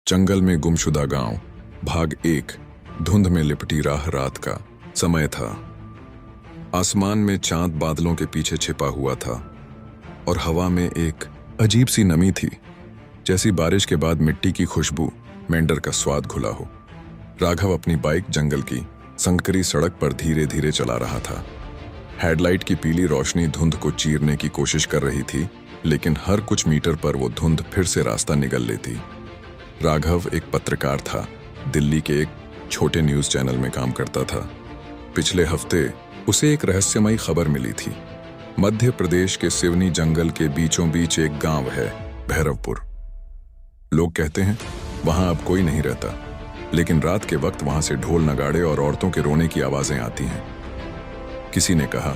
जंगल में गुमशुदा गांव, भाग 1। धुंध में लिपटी राह रात का समय था। आसमान में चांद बादलों के पीछे छिपा हुआ था और हवा में एक अजीब सी नमी थी, जैसी बारिश के बाद मिट्टी की खुशबू, मेंढर का स्वाद घुला हो। राघव अपनी बाइक जंगल की संकरी सड़क पर धीरे धीरे चला रहा था। हेडलाइट की पीली रोशनी धुंध को चीरने की कोशिश कर रही थी, लेकिन हर कुछ मीटर पर वो धुंध फिर से रास्ता निगल लेती। राघव एक पत्रकार था, दिल्ली के एक छोटे न्यूज़ चैनल में काम करता था। पिछले हफ्ते उसे एक रहस्यमयी खबर मिली थी। मध्य प्रदेश के सिवनी जंगल के बीचों बीच एक गांव है, भैरवपुर। लोग कहते हैं वहां अब कोई नहीं रहता, लेकिन रात के वक्त वहां से ढोल नगाड़े और औरतों के रोने की आवाजें आती हैं। किसी ने कहा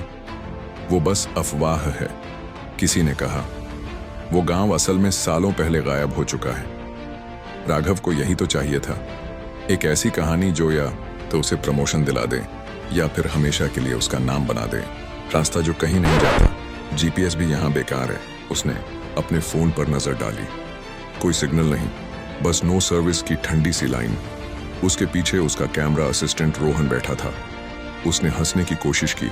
वो बस अफवाह है, किसी ने कहा वो गांव असल में सालों पहले गायब हो चुका है। राघव को यही तो चाहिए था, एक ऐसी कहानी जो या तो उसे प्रमोशन दिला दे या फिर हमेशा के लिए उसका नाम बना दे। रास्ता जो कहीं नहीं जाता, जीपीएस भी यहाँ बेकार है। उसने अपने फोन पर नजर डाली, कोई सिग्नल नहीं, बस नो सर्विस की ठंडी सी लाइन। उसके पीछे उसका कैमरा असिस्टेंट रोहन बैठा था। उसने हंसने की कोशिश की।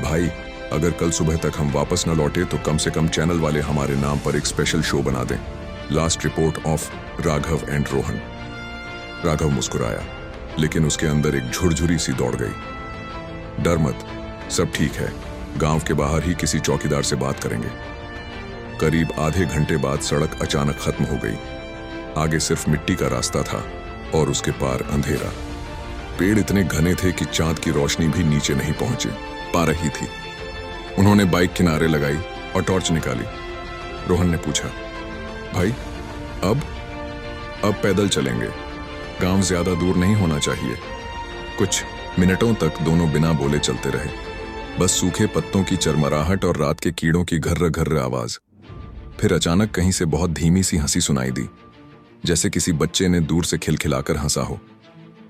भाई, अगर कल सुबह तक हम वापस न लौटे तो कम से कम चैनल वाले हमारे नाम पर एक स्पेशल शो बना दें, last report of Raghav and Rohan. Raghav मुस्कुराया, लेकिन उसके अंदर एक झुरझुरी सी दौड़ गई। डर मत, सब ठीक है, गांव के बाहर ही किसी चौकीदार से बात करेंगे। करीब आधे घंटे बाद सड़क अचानक खत्म हो गई। आगे सिर्फ मिट्टी का रास्ता था और उसके पार अंधेरा। पेड़ इतने घने थे कि चांद की रोशनी भी नीचे नहीं पा रही थी। उन्होंने बाइक किनारे लगाई और टॉर्च निकाली। रोहन ने पूछा, भाई अब पैदल चलेंगे, गांव ज्यादा दूर नहीं होना चाहिए। कुछ मिनटों तक दोनों बिना बोले चलते रहे, बस सूखे पत्तों की चरमराहट और रात के कीड़ों की घर्र घर्र आवाज। फिर अचानक कहीं से बहुत धीमी सी हंसी सुनाई दी, जैसे किसी बच्चे ने दूर से खिलखिलाकर हंसा हो।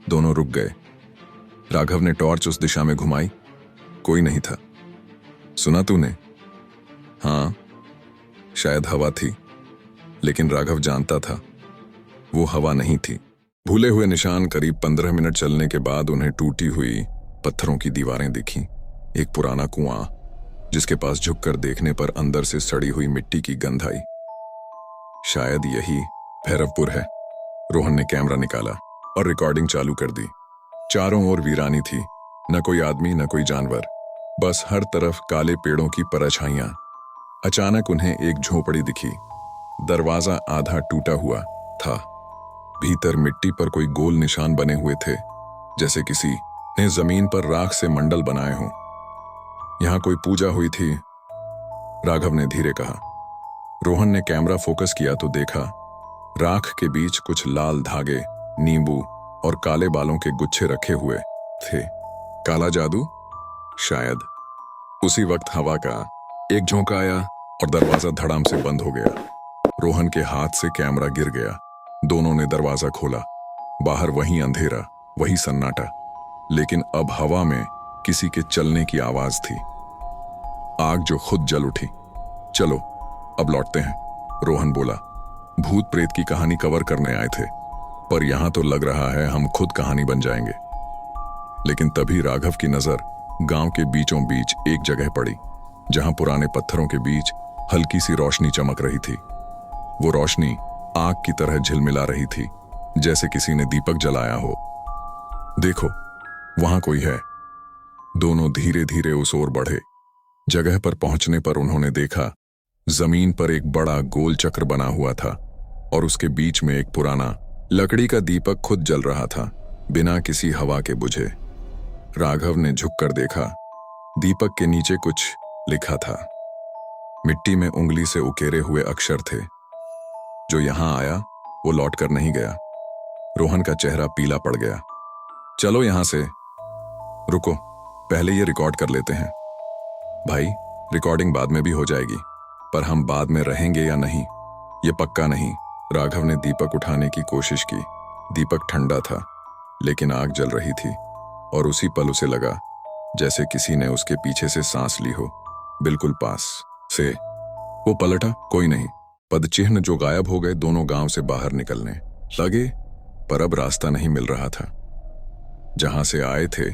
दोनों रुक गए। राघव ने टॉर्च उस दिशा में घुमाई, कोई नहीं था। सुना तूने? हाँ, शायद हवा थी, लेकिन राघव जानता था वो हवा नहीं थी। भूले हुए निशान। करीब 15 मिनट चलने के बाद उन्हें टूटी हुई पत्थरों की दीवारें दिखीं। एक पुराना कुआं, जिसके पास झुककर देखने पर अंदर से सड़ी हुई मिट्टी की गंध आई। शायद यही भैरवपुर है। रोहन ने कैमरा निकाला और रिकॉर्डिंग चालू कर दी। चारों ओर वीरानी थी, न कोई आदमी न कोई जानवर, बस हर तरफ काले पेड़ों की परछाइयां। अचानक उन्हें एक झोपड़ी दिखी। दरवाजा आधा टूटा हुआ था। भीतर मिट्टी पर कोई गोल निशान बने हुए थे, जैसे किसी ने जमीन पर राख से मंडल बनाए हों। यहां कोई पूजा हुई थी, राघव ने धीरे कहा। रोहन ने कैमरा फोकस किया तो देखा राख के बीच कुछ लाल धागे, नींबू और काले बालों के गुच्छे रखे हुए थे। काला जादू? शायद। उसी वक्त हवा का एक झोंका आया और दरवाजा धड़ाम से बंद हो गया। रोहन के हाथ से कैमरा गिर गया। दोनों ने दरवाजा खोला। बाहर वही अंधेरा, वही सन्नाटा, लेकिन अब हवा में किसी के चलने की आवाज थी। आग जो खुद जल उठी। चलो अब लौटते हैं, रोहन बोला। भूत प्रेत की कहानी कवर करने आए थे, पर यहां तो लग रहा है हम खुद कहानी बन जाएंगे। लेकिन तभी राघव की नजर गांव के बीचों बीच एक जगह पड़ी, जहां पुराने पत्थरों के बीच हल्की सी रोशनी चमक रही थी। वो रोशनी आग की तरह झिलमिला रही थी, जैसे किसी ने दीपक जलाया हो। देखो, वहां कोई है। दोनों धीरे धीरे उस ओर बढ़े। जगह पर पहुंचने पर उन्होंने देखा जमीन पर एक बड़ा गोल चक्र बना हुआ था और उसके बीच में एक पुराना लकड़ी का दीपक खुद जल रहा था, बिना किसी हवा के बुझे। राघव ने झुककर देखा। दीपक के नीचे कुछ लिखा था। मिट्टी में उंगली से उकेरे हुए अक्षर थे। जो यहां आया वो लौट कर नहीं गया। रोहन का चेहरा पीला पड़ गया। चलो यहां से। रुको, पहले ये रिकॉर्ड कर लेते हैं। भाई, रिकॉर्डिंग बाद में भी हो जाएगी, पर हम बाद में रहेंगे या नहीं ये पक्का नहीं। राघव ने दीपक उठाने की कोशिश की। दीपक ठंडा था, लेकिन आग जल रही थी और उसी पल उसे लगा जैसे किसी ने उसके पीछे से सांस ली हो, बिल्कुल पास से। वो पलटा, कोई नहीं। पदचिह्न जो गायब हो गए दोनों गांव से बाहर निकलने। लगे, पर अब रास्ता नहीं मिल रहा था। जहां से आए थे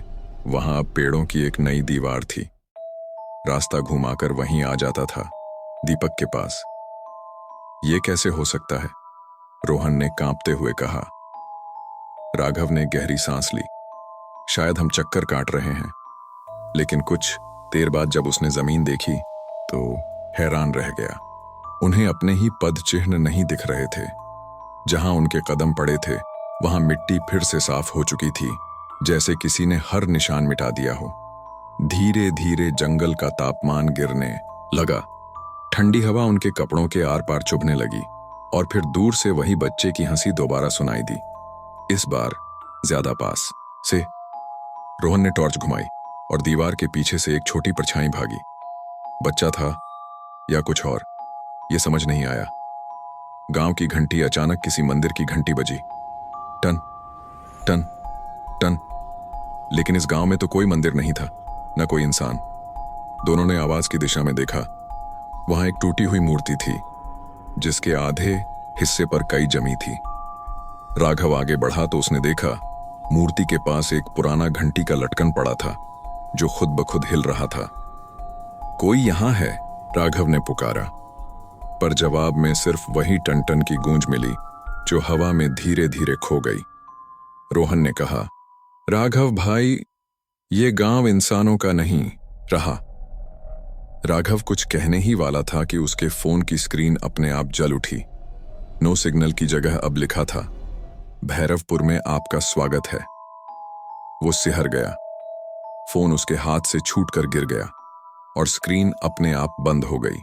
वहां अब पेड़ों की एक नई दीवार थी। रास्ता घुमाकर वहीं आ जाता था, दीपक के पास। ये कैसे हो सकता है? रोहन ने कांपते हुए कहा। राघव ने गहरी सांस ली। शायद हम चक्कर काट रहे हैं। लेकिन कुछ देर बाद जब उसने जमीन देखी तो हैरान रह गया। उन्हें अपने ही पद चिन्ह नहीं दिख रहे थे। जहां उनके कदम पड़े थे वहां मिट्टी फिर से साफ हो चुकी थी, जैसे किसी ने हर निशान मिटा दिया हो। धीरे धीरे जंगल का तापमान गिरने लगा। ठंडी हवा उनके कपड़ों के आर पार चुभने लगी और फिर दूर से वही बच्चे की हंसी दोबारा सुनाई दी, इस बार ज्यादा पास से। रोहन ने टॉर्च घुमाई और दीवार के पीछे से एक छोटी परछाई भागी। बच्चा था या कुछ और, ये समझ नहीं आया। गांव की घंटी अचानक किसी मंदिर की घंटी बजी। टन टन टन। लेकिन इस गांव में तो कोई मंदिर नहीं था, न कोई इंसान। दोनों ने आवाज की दिशा में देखा। वहां एक टूटी हुई मूर्ति थी जिसके आधे हिस्से पर कई जमी थी। राघव आगे बढ़ा तो उसने देखा मूर्ति के पास एक पुराना घंटी का लटकन पड़ा था जो खुद ब खुद हिल रहा था। कोई यहां है? राघव ने पुकारा, पर जवाब में सिर्फ वही टन टन की गूंज मिली जो हवा में धीरे धीरे खो गई। रोहन ने कहा, राघव भाई, ये गांव इंसानों का नहीं रहा। राघव कुछ कहने ही वाला था कि उसके फोन की स्क्रीन अपने आप जल उठी। नो सिग्नल की जगह अब लिखा था, भैरवपुर में आपका स्वागत है। वो सिहर गया। फोन उसके हाथ से छूटकर गिर गया और स्क्रीन अपने आप बंद हो गई।